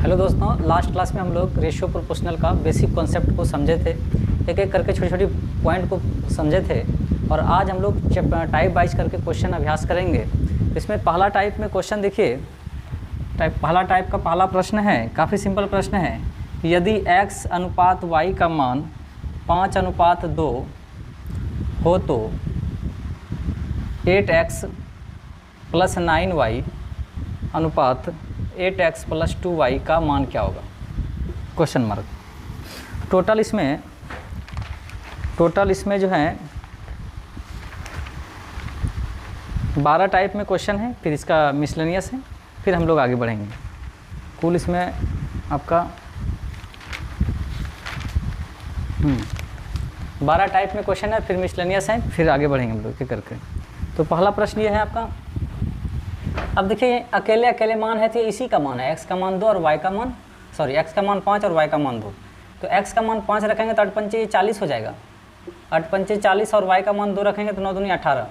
Hello दोस्तों, last class में हम लोग रेशियो प्रोपोर्शनल का बेसिक कॉन्सेप्ट को समझे थे, एक एक करके छोटी छोटी पॉइंट को समझे थे। और आज हम लोग टाइप वाइज करके क्वेश्चन अभ्यास करेंगे। इसमें पहला टाइप में क्वेश्चन देखिए, पहला टाइप का पहला प्रश्न है, काफ़ी सिंपल प्रश्न है। यदि x अनुपात y का मान 5:2 हो तो 8x + 9y अनुपात 8x + 2y का मान क्या होगा? Question mark. टोटल इसमें जो है 12 टाइप में क्वेश्चन है, फिर इसका मिसलेनियस है, फिर हम लोग आगे बढ़ेंगे। कुल इसमें आपका 12 टाइप में क्वेश्चन है, फिर मिसलेनियस है, फिर आगे बढ़ेंगे हम लोग करके। तो पहला प्रश्न ये है आपका। अब देखिए अकेले अकेले मान है तो इसी का मान है, x का मान 2 और y का मान x का मान 5 और y का मान 2। तो x का मान 5 रखेंगे तो 8 पंचे 40 हो जाएगा, 8 पंचे 40 और y का मान 2 रखेंगे तो 9 दूनी 18।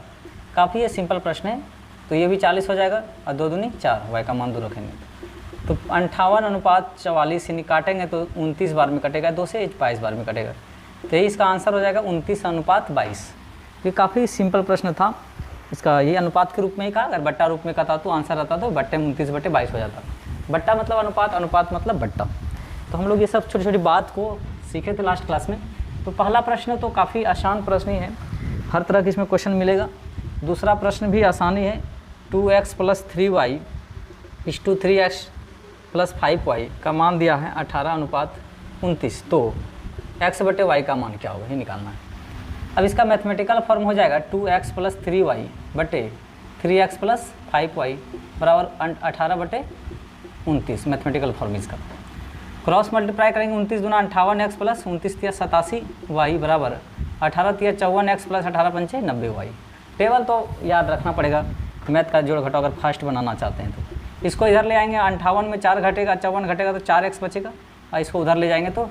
काफ़ी ये सिंपल प्रश्न है। तो ये भी 40 हो जाएगा और 2 दूनी 4, y का मान 2 रखेंगे तो 58:44 यानी काटेंगे तो 29 बार में कटेगा, 2 से 22 बार में कटेगा। तो यही इसका आंसर हो जाएगा 29:22। ये काफ़ी सिंपल प्रश्न था। इसका ये अनुपात के रूप में ही कहा, अगर बट्टा रूप में कहता तो आंसर आता तो बट्टे में 29/22 हो जाता। बट्टा मतलब अनुपात, अनुपात मतलब बट्टा। तो हम लोग ये सब छोटी छोटी बात को सीखे थे लास्ट क्लास में। तो पहला प्रश्न तो काफ़ी आसान प्रश्न ही है, हर तरह के इसमें क्वेश्चन मिलेगा। दूसरा प्रश्न भी आसानी है। 2x + 3y = 3x + 5y का मान दिया है 18:29। तो x/y का मान क्या होगा, ये निकालना है। अब इसका मैथमेटिकल फॉर्म हो जाएगा 2x + 3y बटे 3x + 5y बराबर 18/29। मैथमेटिकल फॉर्म इसका क्रॉस मल्टीप्लाई करेंगे। 29 दूना 58x + 29 × 87y बराबर 18 × 54x + 18 पंचे 90y। टेबल तो याद रखना पड़ेगा, मैथ का जोड़ घटाव अगर फास्ट बनाना चाहते हैं तो। इसको इधर ले आएंगे, 58 में 4 घटेगा, 54 घटेगा तो 4x बचेगा, और इसको उधर ले जाएंगे तो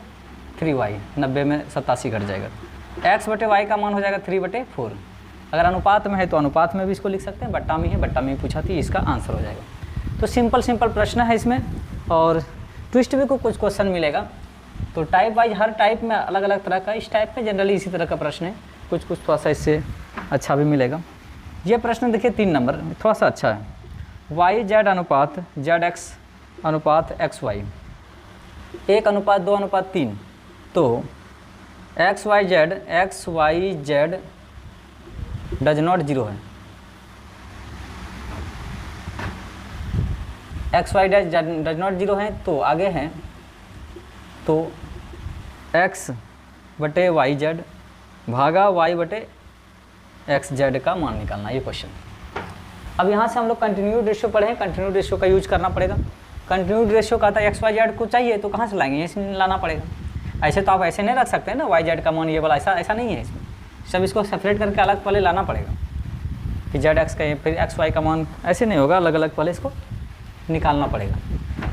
3y, 90 में 87 घट जाएगा। x/y का मान हो जाएगा 3/4। अगर अनुपात में है तो अनुपात में भी इसको लिख सकते हैं, बट्टा में है, बट्टा में ही पूछा थी, इसका आंसर हो जाएगा। तो सिंपल प्रश्न है इसमें, और ट्विस्ट भी को कुछ क्वेश्चन मिलेगा। तो टाइप वाइज हर टाइप में अलग अलग तरह का, इस टाइप में जनरली इसी तरह का प्रश्न है, कुछ थोड़ा सा इससे अच्छा भी मिलेगा। ये प्रश्न देखिए 3 नंबर थोड़ा सा अच्छा है। y/z अनुपात zx अनुपात xy 1:2:3। तो xyz डज नॉट 0 है, xy डज नॉट 0 है। तो आगे हैं तो x/yz भागा y/xz का मान निकालना, ये क्वेश्चन। अब यहाँ से हम लोग कंटिन्यूड रेशियो पढ़े हैं, कंटिन्यूड रेशियो का यूज करना पड़ेगा। कंटिन्यूड रेशियो का था xyz को चाहिए तो कहाँ से लाएंगे, यहीं से लाना पड़ेगा। ऐसे तो आप ऐसे नहीं रख सकते हैं ना, yz का मान ये वाला, ऐसा नहीं है इसमें। सब इसको सेपरेट करके अलग पहले लाना पड़ेगा कि zx का फिर xy का मान, ऐसे नहीं होगा, अलग अलग पहले इसको निकालना पड़ेगा।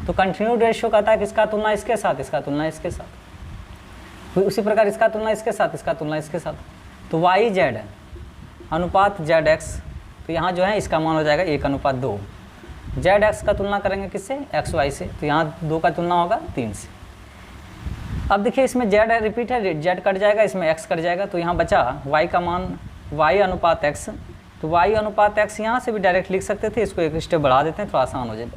तो कंटिन्यूड रेशियो कहता है कि इसका तुलना इसके साथ, इसका तुलना इसके साथ, फिर उसी प्रकार इसका तुलना इसके साथ, इसका तुलना इसके साथ। तो yz अनुपात zx, तो यहाँ जो है इसका मान हो जाएगा 1:2। zx का तुलना करेंगे किससे, xy से, तो यहाँ 2 का तुलना होगा 3 से। अब देखिए इसमें z रिपीट है, z कट जाएगा, इसमें x कट जाएगा, तो यहाँ बचा y का मान y/x। तो y/x यहाँ से भी डायरेक्ट लिख सकते थे, इसको एक स्टेप बढ़ा देते हैं, थोड़ा आसान हो जाए।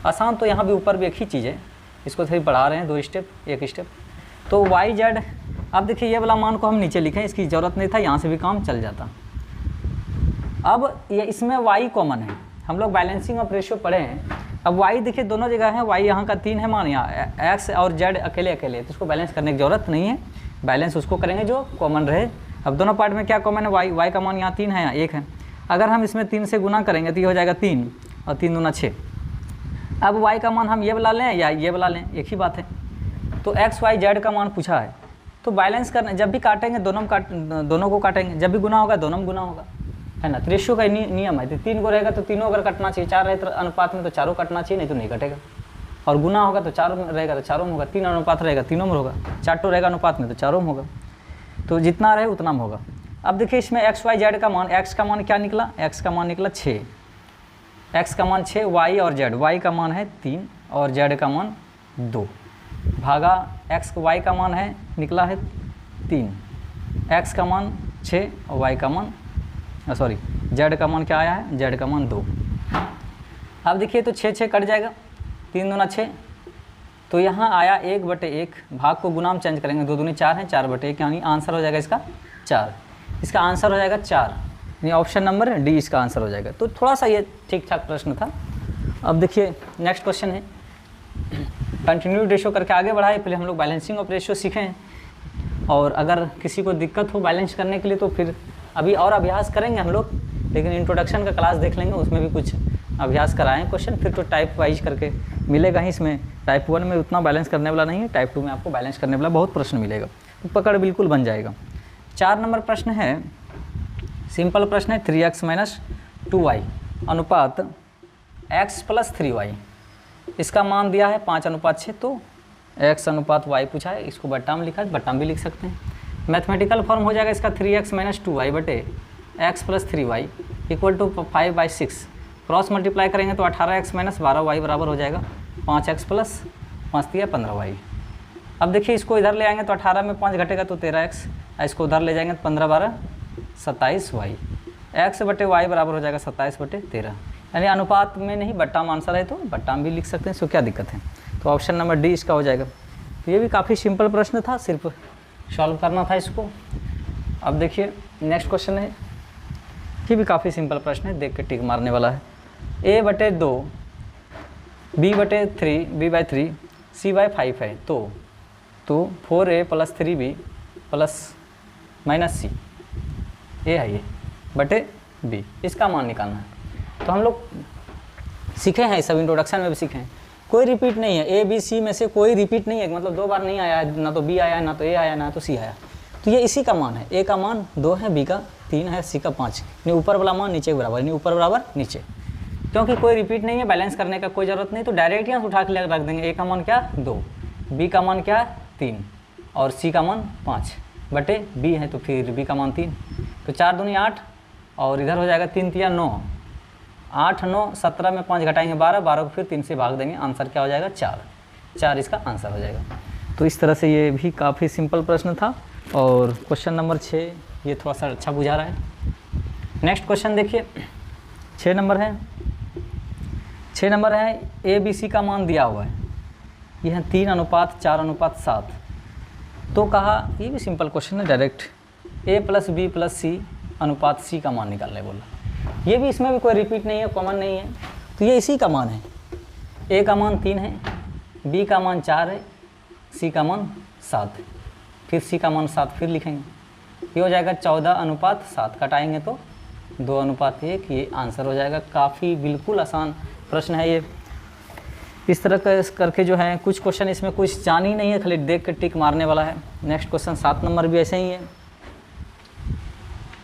आसान तो यहाँ भी ऊपर भी एक ही चीज़ है, इसको थोड़ी बढ़ा रहे हैं, 2 स्टेप, 1 स्टेप। तो yz, अब देखिए ये वाला मान को हम नीचे लिखें, इसकी ज़रूरत नहीं था, यहाँ से भी काम चल जाता। अब ये इसमें y कॉमन है, हम लोग बैलेंसिंग ऑफ रेशियो पढ़े हैं। अब y देखिए दोनों जगह है, y यहाँ का 3 है मान, यहाँ x और z अकेले अकेले, तो इसको बैलेंस करने की ज़रूरत नहीं है। बैलेंस उसको करेंगे जो कॉमन रहे। अब दोनों पार्ट में क्या कॉमन है, y का मान यहाँ 3 है, यहाँ 1 है। अगर हम इसमें 3 से गुना करेंगे तो ये हो जाएगा 3 और 3 दूना 6। अब y का मान हम ये वाला लें या ये वाला लें, एक ही बात है। तो x y z का मान पूछा है, तो बैलेंस करना, जब भी काटेंगे दोनों को काटेंगे, जब भी गुना होगा दोनों में गुना होगा, है ना। तो रेशियो का नियम है, तो 3 को रहेगा तो तीनों अगर कटना चाहिए, 4 रहे तो अनुपात में तो चारों कटना चाहिए, नहीं तो नहीं कटेगा। और गुना होगा तो 4 में रहेगा तो चारों में होगा, 3 अनुपात रहेगा तीनों में होगा, 4 रहेगा अनुपात में तो चारों में होगा। तो जितना रहे उतना में होगा। अब देखिए इसमें एक्स वाई जेड का मान, एक्स का मान क्या निकला, एक्स का मान निकला 6, एक्स का मान 6, वाई और जेड, वाई का मान है 3 और जेड का मान 2 भागा x y का मान है निकला है 3, x का मान 6 और y का मान z का मान क्या आया है, z का मान 2। अब देखिए तो 6 कट जाएगा, 3 दूना 6, तो यहाँ आया 1/1, भाग को गुना में चेंज करेंगे, 2 दूनी 4 है, 4/1 यानी आंसर हो जाएगा इसका 4। इसका आंसर हो जाएगा 4, यानी ऑप्शन नंबर डी इसका आंसर हो जाएगा। तो थोड़ा सा ये ठीक ठाक प्रश्न था। अब देखिए नेक्स्ट क्वेश्चन है, कंटिन्यूड रेशो करके आगे बढ़ाए, पहले हम लोग बैलेंसिंग ऑफ रेशो सीखे हैं, और अगर किसी को दिक्कत हो बैलेंस करने के लिए तो फिर अभी और अभ्यास करेंगे हम लोग, लेकिन इंट्रोडक्शन का क्लास देख लेंगे, उसमें भी कुछ अभ्यास कराएं क्वेश्चन, फिर तो टाइप वाइज करके मिलेगा ही। इसमें टाइप 1 में उतना बैलेंस करने वाला नहीं है, टाइप 2 में आपको बैलेंस करने वाला बहुत प्रश्न मिलेगा, तो पकड़ बिल्कुल बन जाएगा। 4 नंबर प्रश्न है, सिंपल प्रश्न है, 3x - 2y अनुपात x + 3y। इसका मान दिया है 5:6, तो x अनुपात y पूछा है, इसको बट्टा में लिखा है, बट्टा में भी लिख सकते हैं। मैथमेटिकल फॉर्म हो जाएगा इसका 3x - 2y बटे x + 3y = 5/6। क्रॉस मल्टीप्लाई करेंगे तो 18x - 12y बराबर हो जाएगा 5x + 5 × 15y। अब देखिए इसको इधर ले आएंगे तो 18 में 5 घटेगा तो 13x, इसको उधर ले जाएंगे तो 15 × 12 = 27y। x बटे y बराबर हो जाएगा 27/13, यानी अनुपात में नहीं बट्टा में आंसर है, तो बट्टा में भी लिख सकते हैं, इसको क्या दिक्कत है। तो ऑप्शन नंबर डी इसका हो जाएगा। तो ये भी काफ़ी सिंपल प्रश्न था, सिर्फ सॉल्व करना था इसको। अब देखिए नेक्स्ट क्वेश्चन है, ये भी काफ़ी सिंपल प्रश्न है, देख के टिक मारने वाला है। a/2 b/3 c/5 है, तो 4a + 3b ± c, ए है ये बटे b, इसका मान निकालना है। तो हम लोग सीखे हैं, सब इंट्रोडक्शन में भी सीखे हैं, कोई रिपीट नहीं है, ए बी सी में से कोई रिपीट नहीं है, मतलब 2 बार नहीं आया है, ना तो बी आया, ना तो ए आया, ना तो सी आया, तो ये इसी का मान है। ए का मान 2 है, बी का 3 है, सी का 5, यानी ऊपर वाला मान नीचे के बराबर, यानी ऊपर बराबर नीचे, क्योंकि कोई रिपीट नहीं है, बैलेंस करने का कोई ज़रूरत नहीं, तो डायरेक्ट यहाँ उठा के रख देंगे। ए का मान क्या 2, बी का मान क्या 3 और सी का मान 5 बटे बी है, तो फिर बी का मान 3, तो 4 दूनी 8 और इधर हो जाएगा 3 × 3 = 9, 8 9 17 में 5 घटाएंगे 12, 12 को फिर 3 से भाग देंगे, आंसर क्या हो जाएगा 4 इसका आंसर हो जाएगा। तो इस तरह से ये भी काफ़ी सिंपल प्रश्न था। और क्वेश्चन नंबर 6 ये थोड़ा सा अच्छा बुझा रहा है। नेक्स्ट क्वेश्चन देखिए, 6 नंबर है, 6 नंबर है, ए बी सी का मान दिया हुआ है, यह 3:4:7, तो कहा, ये भी सिंपल क्वेश्चन है, डायरेक्ट a + b + c अनुपात c का मान निकालने बोला। ये भी, इसमें भी कोई रिपीट नहीं है, कॉमन नहीं है, तो ये इसी का मान है। a का मान 3 है, b का मान 4 है, c का मान 7 है, फिर c का मान 7 फिर लिखेंगे, ये हो जाएगा 14:7, कटाएंगे तो 2:1, ये आंसर हो जाएगा। काफ़ी बिल्कुल आसान प्रश्न है ये। इस तरह करके जो है कुछ क्वेश्चन इसमें कुछ जान ही नहीं है, खाली देख कर टिक मारने वाला है। नेक्स्ट क्वेश्चन 7 नंबर भी ऐसे ही है,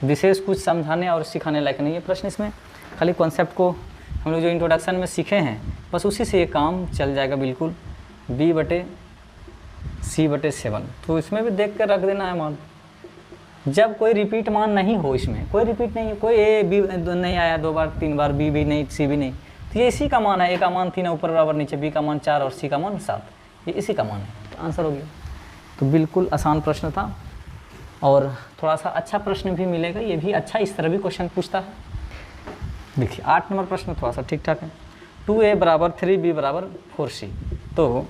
विशेष कुछ समझाने और सिखाने लायक नहीं है प्रश्न, इसमें खाली कॉन्सेप्ट को हम लोग जो इंट्रोडक्शन में सीखे हैं बस उसी से ये काम चल जाएगा बिल्कुल। b/c/7, तो इसमें भी देख कर रख देना है मान, जब कोई रिपीट मान नहीं हो, इसमें कोई रिपीट नहीं है, कोई ए बी नहीं आया 2 बार 3 बार, बी भी नहीं, सी भी नहीं, तो ये इसी का मान है। ए का मान 3 है ऊपर बराबर नीचे, बी का मान 4 और सी का मान 7, ये इसी का मान है, तो आंसर हो गया। तो बिल्कुल आसान प्रश्न था और थोड़ा सा अच्छा प्रश्न भी मिलेगा, ये भी अच्छा इस तरह भी क्वेश्चन पूछता है। देखिए 8 नंबर प्रश्न थोड़ा सा ठीक ठाक है, 2a = 3b = 4c, तो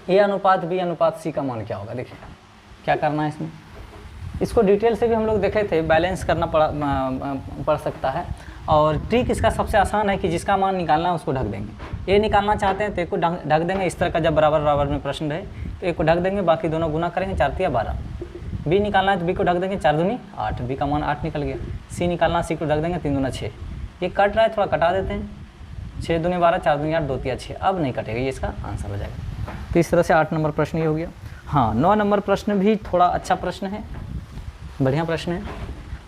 a अनुपात b अनुपात c का मान क्या होगा। देखिए क्या करना है इसमें, इसको डिटेल से भी हम लोग देखे थे, बैलेंस करना पड़ सकता है, और ट्रिक इसका सबसे आसान है कि जिसका मान निकालना है उसको ढक देंगे। ए निकालना चाहते हैं तो एक को ढक देंगे, इस तरह का जब बराबर बराबर में प्रश्न रहे तो एक को ढक देंगे, बाकी दोनों गुना करेंगे, 4 × 12। बी निकालना है तो बी को ढक देंगे, 4 दूनी 8, बी का मान 8 निकल गया। सी निकालना, सी को ढक देंगे, 3 दूना 6, ये कट रहा है थोड़ा कटा देते हैं, 6 दूनी 12, 4 दूनी 8, 2 × 6, अब नहीं कटेगा, ये इसका आंसर हो जाएगा। तो इस तरह से 8 नंबर प्रश्न ये हो गया। हाँ 9 नंबर प्रश्न भी थोड़ा अच्छा प्रश्न है, बढ़िया प्रश्न है।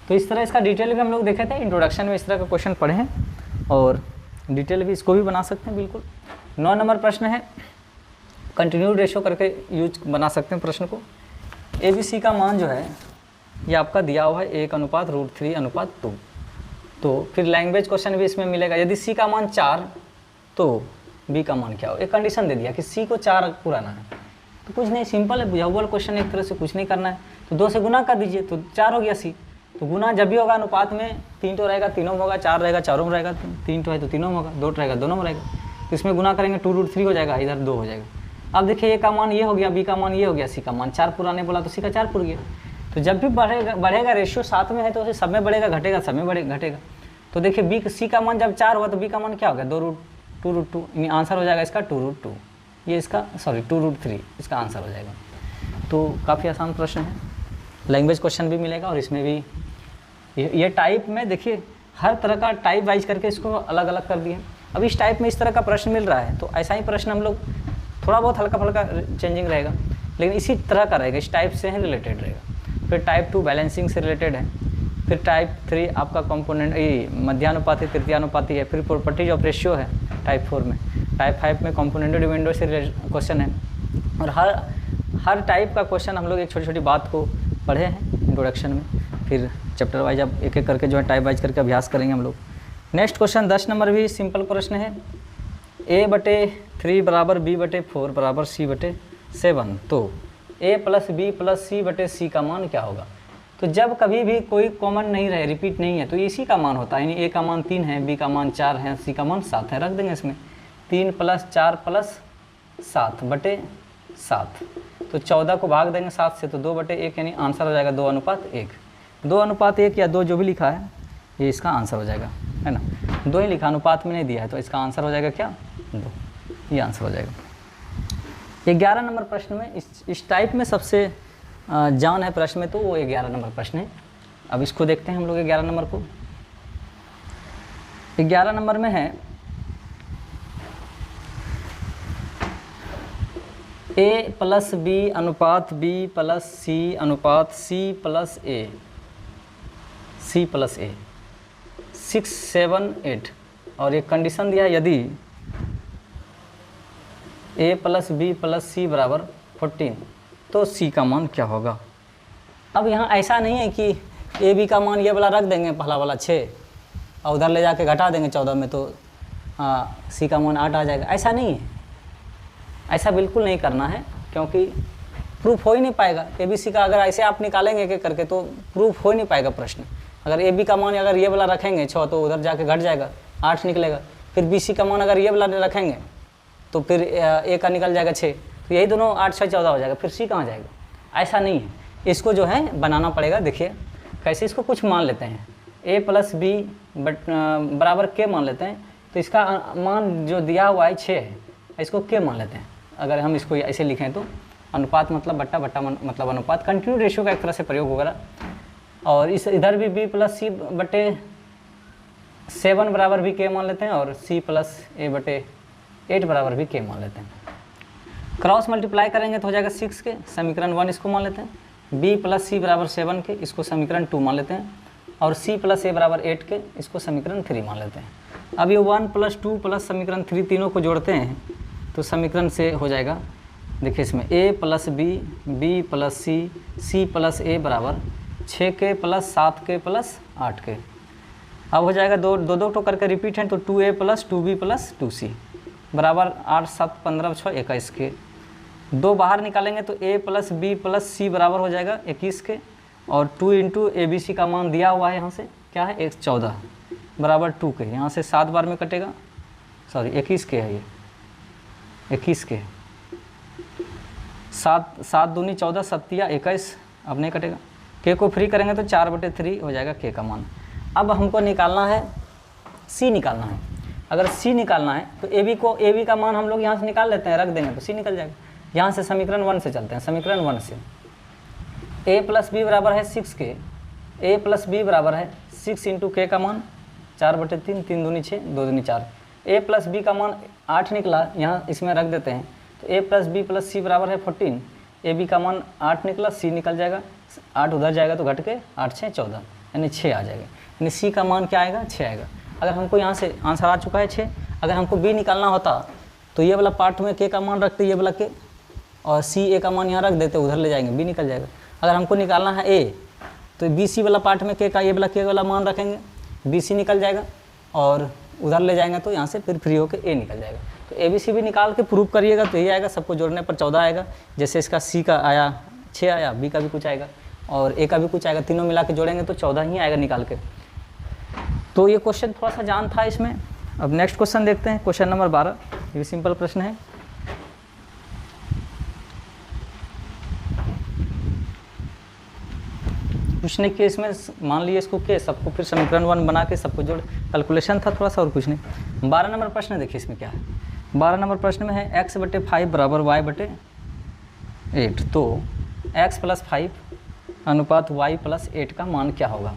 तो इस तरह इसका डिटेल भी हम लोग देखे थे, इंट्रोडक्शन में इस तरह का क्वेश्चन पढ़े हैं और डिटेल भी इसको भी बना सकते हैं बिल्कुल। 9 नंबर प्रश्न है, कंटिन्यूड रेशो करके यूज बना सकते हैं प्रश्न को। ए बी सी का मान जो है ये आपका दिया हुआ है 1:√3:2, तो फिर लैंग्वेज क्वेश्चन भी इसमें मिलेगा। यदि सी का मान 4 तो बी का मान क्या हो। एक कंडीशन दे दिया कि सी को 4 पुराना है, तो कुछ नहीं, सिंपल है, बुझा हुआ क्वेश्चन, एक तरह से कुछ नहीं करना है। तो 2 से गुना कर दीजिए तो 4 हो गया सी। तो गुना जब भी होगा अनुपात में 3 तो रहेगा, तीनों में होगा, 4 रहेगा, चारों में रहेगा, 3 तो है तो तीनों में होगा, 2 रहेगा, दोनों में रहेगा। तो इसमें गुना करेंगे 2√3 हो जाएगा, इधर 2 हो जाएगा। अब देखिए ए का मान ये हो गया, बी का मान ये हो गया, सी का मान 4 पुराने बोला तो सी का 4 पुर गया। तो जब भी बढ़ेगा रेशियो साथ में है तो सब में बढ़ेगा, घटेगा सब में घटेगा। तो देखिए बी सी का मान जब 4 हुआ तो बी का मान क्या हो गया, 2√2, यानी आंसर हो जाएगा इसका 2√2, ये इसका 2√3 इसका आंसर हो जाएगा। तो काफ़ी आसान प्रश्न है, लैंग्वेज क्वेश्चन भी मिलेगा और इसमें भी ये टाइप में देखिए हर तरह का टाइप वाइज करके इसको अलग अलग कर दिए। अब इस टाइप में इस तरह का प्रश्न मिल रहा है तो ऐसा ही प्रश्न हम लोग थोड़ा बहुत हल्का फुल्का चेंजिंग रहेगा, लेकिन इसी तरह का रहेगा, इस टाइप से ही रिलेटेड रहेगा। फिर टाइप 2 बैलेंसिंग से रिलेटेड है, फिर टाइप 3 आपका कंपोनेंट मध्यानुपाती तृतीयानुपाती है, फिर प्रॉपर्टीज ऑफ रेशियो है टाइप 4 में, टाइप 5 में कंपोनेंट डिविडेंड से क्वेश्चन है। और हर टाइप का क्वेश्चन हम लोग एक छोटी छोटी बात को पढ़े हैं इंट्रोडक्शन में, फिर चैप्टर वाइज अब एक एक करके जो है टाइप वाइज करके अभ्यास करेंगे हम लोग। नेक्स्ट क्वेश्चन 10 नंबर भी सिंपल प्रश्न है, a/3 बराबर b/4 बराबर c/7, तो a + b + c/c का मान क्या होगा। तो जब कभी भी कोई कॉमन नहीं रहे, रिपीट नहीं है, तो इसी का मान होता है, यानी a का मान 3 है, b का मान 4 है, c का मान 7 है, रख देंगे इसमें 3 + 4 + 7/7। तो 14 को भाग देंगे 7 से तो 2/1, यानी आंसर हो जाएगा 2:1। 2:1 या 2 जो भी लिखा है ये इसका आंसर हो जाएगा, है ना। 2 ही लिखा, अनुपात में नहीं दिया है, तो इसका आंसर हो जाएगा क्या, 2, ये आंसर हो जाएगा। 11 नंबर प्रश्न में इस टाइप में सबसे जान है प्रश्न में, तो वो 11 नंबर प्रश्न है। अब इसको देखते हैं हम लोग 11 नंबर को। 11 नंबर में है a + b अनुपात b + c अनुपात c + a, c + a 6, 7, 8, और एक कंडीशन दिया यदि a + b + c बराबर 14 तो c का मान क्या होगा। अब यहाँ ऐसा नहीं है कि a b का मान ये वाला रख देंगे पहला वाला 6 और उधर ले जाके घटा देंगे 14 में तो c का मान 8 आ जाएगा, ऐसा नहीं है, ऐसा बिल्कुल नहीं करना है, क्योंकि प्रूफ हो ही नहीं पाएगा। ए बी सी का अगर ऐसे आप निकालेंगे एक करके तो प्रूफ हो ही नहीं पाएगा प्रश्न। अगर ए बी का मान अगर ये वाला रखेंगे 6 तो उधर जाके घट जाएगा 8 निकलेगा, फिर बी सी का मान अगर ये वाला रखेंगे तो फिर ए का निकल जाएगा 6, तो यही दोनों 8, 6, 14 हो जाएगा, फिर सी कहाँ जाएगा। ऐसा नहीं है, इसको जो है बनाना पड़ेगा। देखिए कैसे, इसको कुछ मान लेते हैं a + b बराबर k मान लेते हैं, तो इसका मान जो दिया हुआ है 6 है, इसको k मान लेते हैं। अगर हम इसको ऐसे लिखें तो अनुपात मतलब बट्टा, बट्टा मतलब अनुपात, कंटिन्यू रेशियो का एक तरह से प्रयोग होगा। और इस इधर भी b + c/7 बराबर भी k मान लेते हैं, और c + a/8 बराबर भी k मान लेते हैं। क्रॉस मल्टीप्लाई करेंगे तो हो जाएगा 6 के, समीकरण 1 इसको मान लेते हैं, b + c बराबर 7 के, इसको समीकरण 2 मान लेते हैं, और c + a बराबर 8 के, इसको समीकरण 3 मान लेते हैं। अब ये 1 + 2 + समीकरण 3 तीनों को जोड़ते हैं तो समीकरण से हो जाएगा, देखिए इसमें a + b, b + c, c + a बराबर 6k + 7k + 8k। अब हो जाएगा 2 टो करके रिपीट है तो 2a + 2b + 2c बराबर 8, 7, 15, 6, 21 के। 2 बाहर निकालेंगे तो a + b + c बराबर हो जाएगा 21 के, और 2 × abc का मान दिया हुआ है यहाँ से क्या है 14 बराबर 2 के, यहाँ से 7 बार में कटेगा, सॉरी 21 के है ये, 21 के, 7 दूनी 14, 7 या 21, अब नहीं कटेगा। k को फ्री करेंगे तो 4/3 हो जाएगा k का मान। अब हमको निकालना है c निकालना है। अगर c निकालना है तो ab का मान हम लोग यहाँ से निकाल लेते हैं, रख देंगे तो c निकल जाएगा। यहाँ से समीकरण 1 से चलते हैं, समीकरण 1 से a + b बराबर है 6k, a + b बराबर है 6 × k का मान 4/3, 3 दूनी 6, 2 दूनी 4, a + b का मान 8 निकला, यहाँ इसमें रख देते हैं तो a + b + c बराबर है 14, ab का मान 8 निकला, c निकल जाएगा, 8 उधर जाएगा तो घट के 8, 6, 14 यानी 6 आ जाएगा, यानी c का मान क्या आएगा 6 आएगा। अगर हमको यहाँ से आंसर आ चुका है 6, अगर हमको b निकालना होता तो ये वाला पार्ट में k का मान रखते, ये वाला k, और c a का मान यहाँ रख देते, उधर ले जाएंगे b निकल जाएगा। अगर हमको निकालना है a तो b c वाला पार्ट में k का ये वाला k वाला मान रखेंगे, b c निकल जाएगा, और उधर ले जाएंगे तो यहाँ से फिर फ्री होकर a निकल जाएगा। तो ABC भी निकाल के प्रूव करिएगा तो यही आएगा, सबको जोड़ने पर 14 आएगा। जैसे इसका C का आया 6 आया, B का भी कुछ आएगा और A का भी कुछ आएगा, तीनों मिला के जोड़ेंगे तो 14 ही आएगा निकाल के। तो ये क्वेश्चन थोड़ा सा जान था इसमें। अब नेक्स्ट क्वेश्चन देखते हैं, क्वेश्चन नंबर 12। ये भी सिंपल प्रश्न है। पूछने के इसमें मान लीजिए इसको के सबको फिर समीकरण 1 बना के सबको जोड़, कैलकुलेशन था थोड़ा सा और कुछ नहीं। 12 नंबर प्रश्न देखिए इसमें क्या है। 12 नंबर प्रश्न में है x/5 बराबर y/8, तो x + 5 अनुपात y + 8 का मान क्या होगा।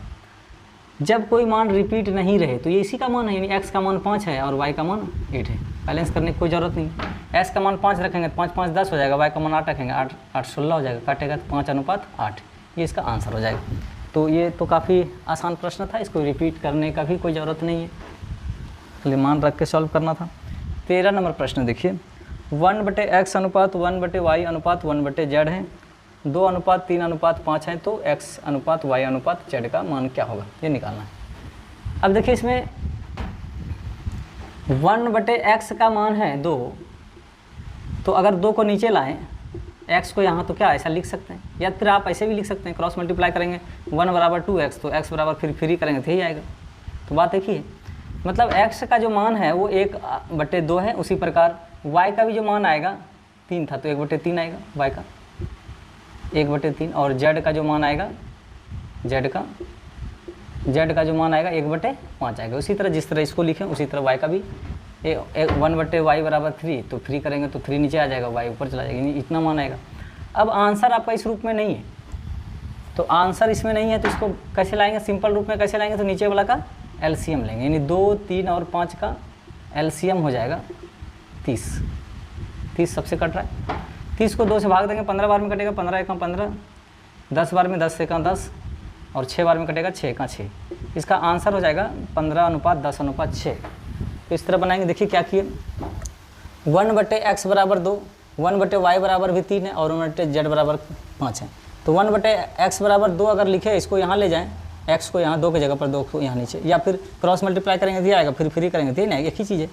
जब कोई मान रिपीट नहीं रहे तो ये इसी का मान है, यानी x का मान 5 है और y का मान 8 है। बैलेंस करने की कोई ज़रूरत नहीं। x का मान 5 रखेंगे तो 5 × 5 = 10 हो जाएगा, y का मान 8 रखेंगे 8 × 8 = 16 हो जाएगा, काटेगा तो 5:8, ये इसका आंसर हो जाएगा। तो ये तो काफ़ी आसान प्रश्न था, इसको रिपीट करने का भी कोई ज़रूरत नहीं है, खाली मान रख के सॉल्व करना था। 13 नंबर प्रश्न देखिए, 1/x अनुपात 1/y अनुपात 1/z है, 2:3:5 है, तो x अनुपात y अनुपात z का मान क्या होगा, ये निकालना है। अब देखिए इसमें 1/x का मान है 2, तो अगर 2 को नीचे लाएं x को यहाँ, तो क्या ऐसा लिख सकते हैं, या फिर आप ऐसे भी लिख सकते हैं, क्रॉस मल्टीप्लाई करेंगे 1 = 2x, तो x बराबर फिर फ्री करेंगे तो यही आएगा। तो बात एक ही है, मतलब x का जो मान है वो 1/2 है, उसी प्रकार y का भी जो मान आएगा 3 था तो 1/3 आएगा y का 1/3, और z का जो मान आएगा z का जो मान आएगा 1/5 आएगा। उसी तरह जिस तरह इसको लिखें उसी तरह y का भी 1/y = 3, तो फ्री करेंगे तो 3 नीचे आ जाएगा, y ऊपर चला जाएगा, इतना मान आएगा। अब आंसर आपका इस रूप में नहीं है, तो आंसर इसमें नहीं है तो इसको कैसे लाएंगे, सिंपल रूप में कैसे लाएंगे, तो नीचे वाला का LCM लेंगे, यानी 2, 3 और 5 का LCM हो जाएगा 30 सबसे कट रहा है। 30 को 2 से भाग देंगे, 15 बार में कटेगा, 15 × 15, 10 बार में 10 × 10, और 6 बार में कटेगा 6 × 6। इसका आंसर हो जाएगा 15:10:6। तो इस तरह बनाएंगे। देखिए क्या किए, 1/x = 2, 1/y = भी 3 है और 1/z = 5 है। तो 1/x = 2 अगर लिखे, इसको यहाँ ले जाएं, x को यहाँ 2 की जगह पर 2 को यहाँ नीचे, या फिर क्रॉस मल्टीप्लाई करेंगे दिया आएगा, फिर फ्री करेंगे तो एक ही चीज़ है।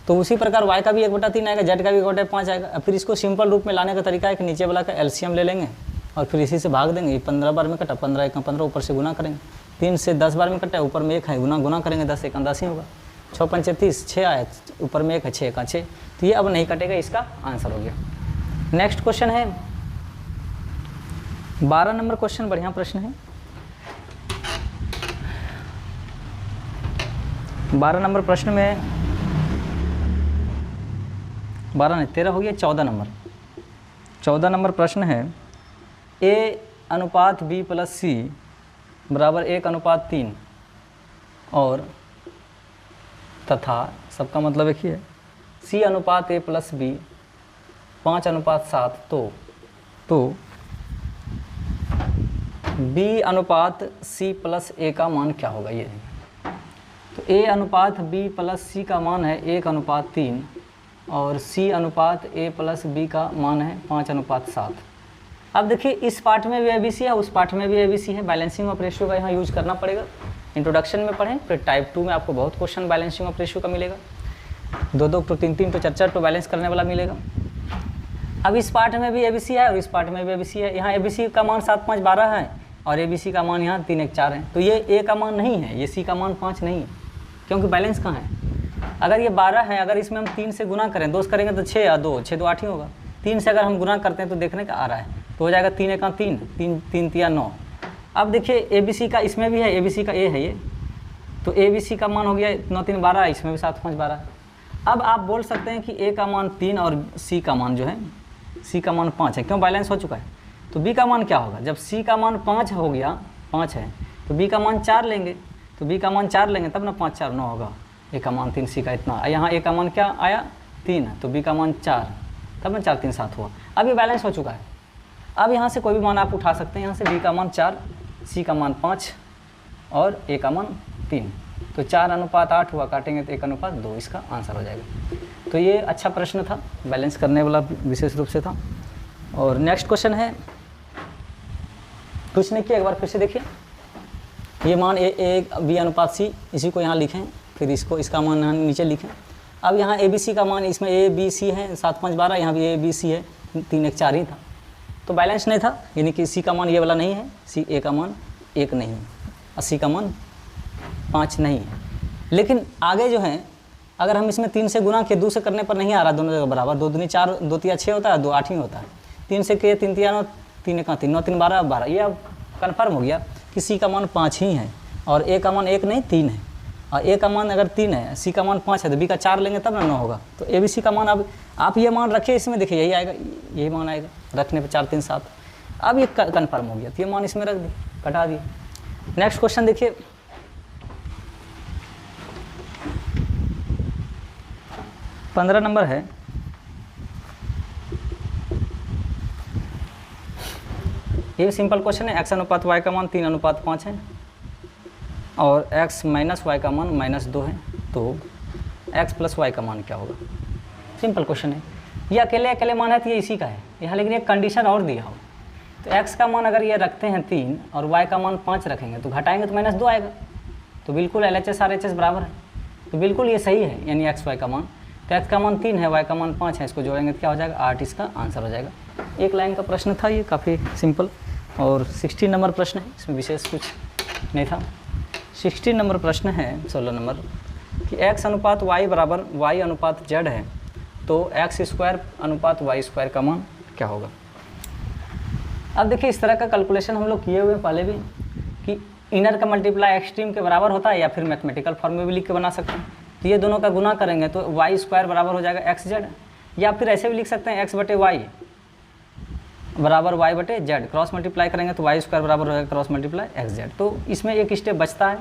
तो उसी प्रकार y का भी 1/3 आएगा, z का भी 1/5 आएगा। फिर इसको सिंपल रूप में लाने का तरीका है कि नीचे वाला का LCM ले लेंगे और फिर इसी से भाग देंगे। 15 बार में कटा, 15 × 15, ऊपर से गुना करेंगे, 3 से 10 बार में कटा, ऊपर में 1 है, गुना करेंगे, 10 × 10 ही होगा, 6 × 5 = 30, 6 आए, ऊपर में 1 है, 6 × 6, तो ये अब नहीं कटेगा, इसका आंसर हो गया। नेक्स्ट क्वेश्चन है 12 नंबर क्वेश्चन, बढ़िया प्रश्न है। 12 नंबर प्रश्न में 12 नहीं 13 हो गया, 14 नंबर। 14 नंबर प्रश्न है, A/B + C = 1/3 और तथा, सबका मतलब एक ही है, C/A + B 5/7, तो B/C + A का मान क्या होगा, ये तो A/B + C का मान है 1/3 और C/A + B का मान है 5/7। अब देखिए इस पार्ट में भी ABC है, उस पार्ट में भी ABC है, बैलेंसिंग ऑफ रेशियो का यहाँ यूज करना पड़ेगा। इंट्रोडक्शन में पढ़ें, फिर टाइप 2 में आपको बहुत क्वेश्चन बैलेंसिंग ऑफ रेशियो का मिलेगा, 2-2 तो 3-3 तो 4-4 तो बैलेंस करने वाला मिलेगा। अब इस पार्ट में भी ABC है और इस पार्ट में भी ABC है। यहाँ ABC का मान 7, 5, 12 है और ABC का मान यहाँ 3, 1, 4 है, तो ये A का मान नहीं है, ये C का मान 5 नहीं है, क्योंकि बैलेंस कहाँ है। अगर ये 12 है, अगर इसमें हम 3 से गुना करें, 2 से करेंगे तो 6 या 2, 6 तो 8 ही होगा। 3 से अगर हम गुना करते हैं तो देखने का आ रहा है, तो हो जाएगा 3 × 3, 3 3 9। अब देखिए ABC का इसमें भी है, ABC का A है ये, तो ABC का मान हो गया 9, 3, 12, इसमें भी 7, 5, 12। अब आप बोल सकते हैं कि A का मान 3 और C का मान जो है, C का मान 5 है, क्यों, बैलेंस हो चुका है। तो B का मान क्या होगा, जब C का मान 5 हो गया, 5 है, तो B का मान 4 लेंगे, तो B का मान 4 लेंगे तब ना 5 4 9 होगा। A का मान 3, C का इतना, यहाँ A का मान क्या आया 3, तो B का मान 4, तब ना 4 3 7 हुआ। अब ये बैलेंस हो चुका है। अब यहाँ से कोई भी मान आप उठा सकते हैं, यहाँ से B का मान 4, C का मान 5 और A का मान 3, तो 4/8 हुआ, काटेंगे तो 1/2, इसका आंसर हो जाएगा। तो ये अच्छा प्रश्न था, बैलेंस करने वाला विशेष रूप से था। और नेक्स्ट क्वेश्चन है, कुछ नहीं किया, एक बार फिर से देखिए, ये मान A/B/C, इसी को यहाँ लिखें, फिर इसको, इसका मान यहाँ नीचे लिखें। अब यहाँ ए बी सी का मान, इसमें ए बी सी है 7 5 12, यहाँ भी ए बी सी है 3 1 4 ही था, तो बैलेंस नहीं था, यानी कि सी का मान ये वाला नहीं है, सी ए का मान 1 नहीं है और सी का मान 5 नहीं है। लेकिन आगे जो है अगर हम इसमें 3 से गुना के 2 से करने पर नहीं आ रहा दोनों जगह बराबर, 2 दूनी 4, 2 तिया 6 होता है, 2 8 ही होता है, 3 से किए 3 तिया 9, 3 1 3, 9 3 12 12, ये अब कन्फर्म हो गया कि सी का मान 5 ही है और ए का मान 1 नहीं 3 है, और ए का मान अगर 3 है, सी का मान 5 है, तो बी का 4 लेंगे तब ना 9 होगा। तो ए बी सी का मान अब आप ये मान रखिए, इसमें देखिए यही आएगा, यही मान आएगा, रखने पर 4 3 7, अब ये कन्फर्म हो गया, तो ये मान इसमें रख दिए, कटा दिए। नेक्स्ट क्वेश्चन देखिए, 15 नंबर है, ये सिंपल क्वेश्चन है। x अनुपात y का मान 3 अनुपात 5 है और x माइनस वाई का मान -2 है, तो x प्लस वाई का मान क्या होगा? सिंपल क्वेश्चन है, ये अकेले अकेले मान है तो ये इसी का है यहाँ, लेकिन एक कंडीशन और दिया हो, तो x का मान अगर ये रखते हैं 3 और y का मान 5 रखेंगे तो घटाएंगे तो -2 आएगा, तो बिल्कुल LHS RHS बराबर है, तो बिल्कुल ये सही है, यानी x y का मान, तो x का मान 3 है, y का मान 5 है, इसको जोड़ेंगे तो क्या हो जाएगा 8, इसका आंसर हो जाएगा। एक लाइन का प्रश्न था ये, काफ़ी सिंपल, और 16 नंबर प्रश्न है, इसमें विशेष कुछ नहीं था। 16 नंबर प्रश्न है 16 नंबर कि x अनुपात y बराबर y अनुपात z है, तो x स्क्वायर अनुपात y स्क्वायर का मान क्या होगा? अब देखिए इस तरह का कैलकुलेशन हम लोग किए हुए हैं पहले भी, कि इनर का मल्टीप्लाई एक्सट्रीम के बराबर होता है, या फिर मैथमेटिकल फॉर्म में भी लिख के बना सकते हैं, तो ये दोनों का गुना करेंगे तो y स्क्वायर बराबर हो जाएगा xz, या फिर ऐसे भी लिख सकते हैं x बटे वाई बराबर y बटे z, क्रॉस मल्टीप्लाई करेंगे तो y स्क्वायर बराबर हो जाएगा क्रॉस मल्टीप्लाई xz। तो इसमें एक स्टेप बचता है,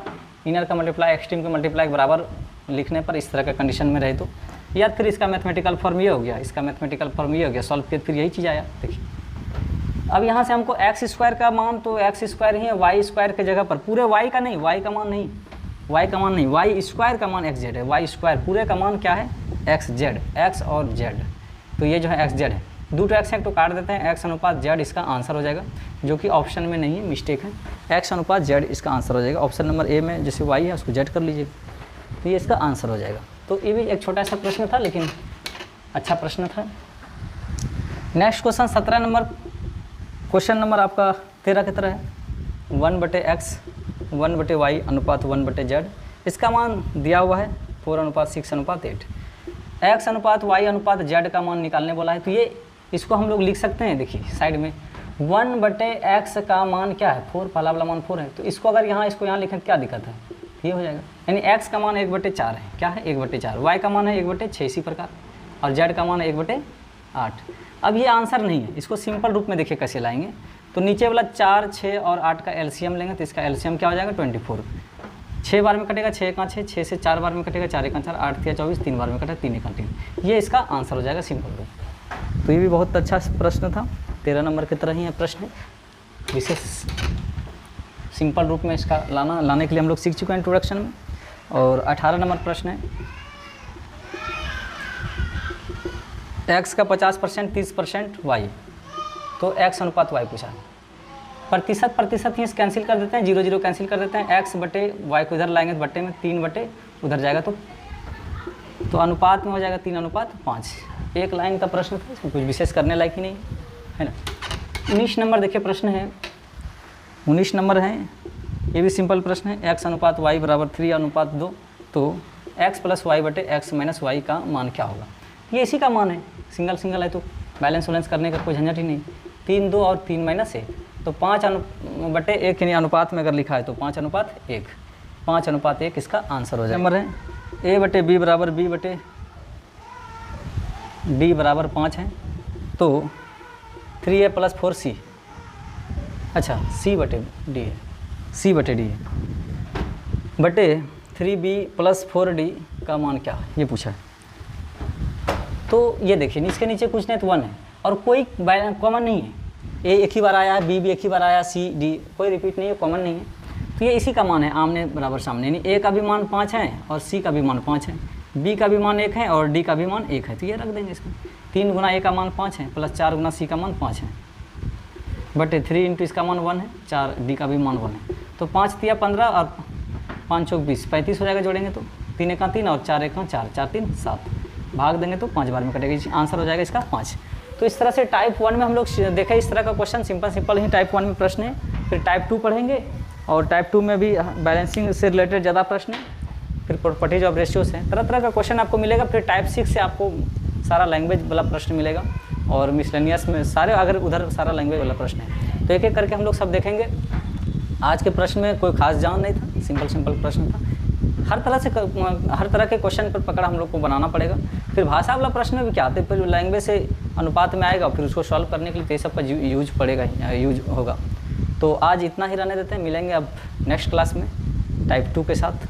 इनर का मल्टीप्लाई एक्सट्रीम के मल्टीप्लाई बराबर लिखने पर इस तरह का कंडीशन में रहे तो, या फिर इसका मैथमेटिकल फॉर्म ये हो गया, इसका मैथमेटिकल फॉर्म ये हो गया, सॉल्व किया फिर यही चीज़ आया। देखिए अब यहाँ से हमको एक्स स्क्वायर का मान, तो एक्स स्क्वायर ही है, वाई स्क्वायर के जगह पर पूरे वाई का नहीं, वाई का मान नहीं, वाई का मान नहीं, वाई स्क्वायर का मान एक्स जेड है, वाई स्क्वायर पूरे का मान क्या है एक्स जेड, एक्स और जेड, तो ये जो है एक्स जेड है, 2 एक्स है तो काट देते हैं, एक्स अनुपात जेड इसका आंसर हो जाएगा, जो कि ऑप्शन में नहीं है, मिस्टेक है, एक्स अनुपात जेड इसका आंसर हो जाएगा। ऑप्शन नंबर ए में जैसे वाई है उसको जेड कर लीजिए, तो ये इसका आंसर हो जाएगा। तो ये भी एक छोटा सा प्रश्न था, लेकिन अच्छा प्रश्न था। Next question 17 number, question number आपका 13 की तरह है, 1/x 1/y अनुपात 1/z, इसका मान दिया हुआ है 4 अनुपात 6 अनुपात 8, x अनुपात y अनुपात z का मान निकालने बोला है, तो ये इसको हम लोग लिख सकते हैं, देखिए साइड में 1/x का मान क्या है 4, पहला वाला मान 4 है, तो इसको अगर यहाँ इसको यहाँ लिखें क्या दिक्कत है, ये हो जाएगा, यानी x का मान 1/4 है, क्या है 1/4, y का मान है 1/6 इसी प्रकार, और z का मान है 1/8। अब ये आंसर नहीं है, इसको सिंपल रूप में देखिए कैसे लाएंगे, तो नीचे वाला 4 6 और 8 का एलसीएम लेंगे, तो इसका एलसीएम क्या हो जाएगा 24, 6 बार में कटेगा 6 का 6, 6 से 4 बार में कटेगा 4 का 4, 8 या 24, 3 बार में कटेगा 3 का 3, ये इसका आंसर हो जाएगा सिंपल रूप। तो ये भी बहुत अच्छा प्रश्न था, 13 नंबर की तरह ही है प्रश्न, विशेष सिंपल रूप में इसका लाने के लिए हम लोग सीख चुके हैं इंट्रोडक्शन में। और 18 नंबर प्रश्न है, x का 50% 30% y, तो x अनुपात y पूछा है, प्रतिशत ही कैंसिल कर देते हैं, 0 0 कैंसिल कर देते हैं, x बटे y को इधर लाएंगे तो बटे में 3 बटे उधर जाएगा, तो अनुपात में हो जाएगा 3 अनुपात 5। एक लाइन का प्रश्न था, इसमें कुछ विशेष करने लायक ही नहीं है ना। 19 नंबर देखिए प्रश्न है, 19 नंबर है, ये भी सिंपल प्रश्न है, x अनुपात y बराबर 3 अनुपात 2, तो x प्लस वाई बटे एक्स माइनस वाई का मान क्या होगा? ये इसी का मान है, सिंगल सिंगल है तो बैलेंस वैलेंस करने का कोई झंझट ही नहीं, 3 2 और 3 माइनस 1, तो 5 बटे 1 यानी अनुपात में अगर लिखा है तो 5 अनुपात 1, 5 अनुपात 1 इसका आंसर हो जाएगा। नंबर है a बटे b बराबर b बटे d बराबर 5 है, तो 3a प्लस 4c, अच्छा c बटे d है, c बटे d है, बटे 3b प्लस 4d का मान क्या है ये पूछा है। तो ये देखिए इसके नीचे कुछ नहीं तो 1 है, और कोई कॉमन नहीं है, ए एक ही बार आया है, बी भी एक ही बार आया, सी डी कोई रिपीट नहीं है, कॉमन नहीं है, तो ये इसी का मान है, आमने बराबर सामने, यानी ए का भी मान 5 है और सी का भी मान 5 है, बी का भी मान 1 है और डी का भी मान 1 है, तो ये रख देंगे इसमें, 3 गुना ए का मान 5 है प्लस 4 गुना सी का मान 5 है, बटे 3 इंटू इसका मान 1 है, 4 डी का भी मान 1 है, तो 5 तिया 15 और 5 चौक 20, 35 हो जाएगा जोड़ेंगे तो 3 एका 3 और 4 एका 4, 4 3 7, भाग देंगे तो 5 बार में कटेगा, आंसर हो जाएगा इसका 5। तो इस तरह से टाइप 1 में हम लोग देखें इस तरह का क्वेश्चन सिंपल ही टाइप 1 में प्रश्न है। फिर टाइप 2 पढ़ेंगे और टाइप 2 में भी बैलेंसिंग से रिलेटेड ज़्यादा प्रश्न है, फिर प्रॉपर्टीज ऑफ रेशियो से तरह तरह का क्वेश्चन आपको मिलेगा। फिर टाइप 6 से आपको सारा लैंग्वेज वाला प्रश्न मिलेगा और मिसलेनियस में सारे अगर उधर सारा लैंग्वेज वाला प्रश्न है। तो एक एक करके हम लोग सब देखेंगे। आज के प्रश्न में कोई खास जान नहीं था, सिंपल प्रश्न था। हर तरह के क्वेश्चन पर पकड़ हम लोग को बनाना पड़ेगा। फिर भाषा वाला प्रश्न में भी क्या आते हैं, फिर लैंग्वेज से अनुपात में आएगा, फिर उसको सॉल्व करने के लिए तो ये सब का यूज होगा। तो आज इतना ही रहने देते हैं, मिलेंगे अब नेक्स्ट क्लास में टाइप 2 के साथ।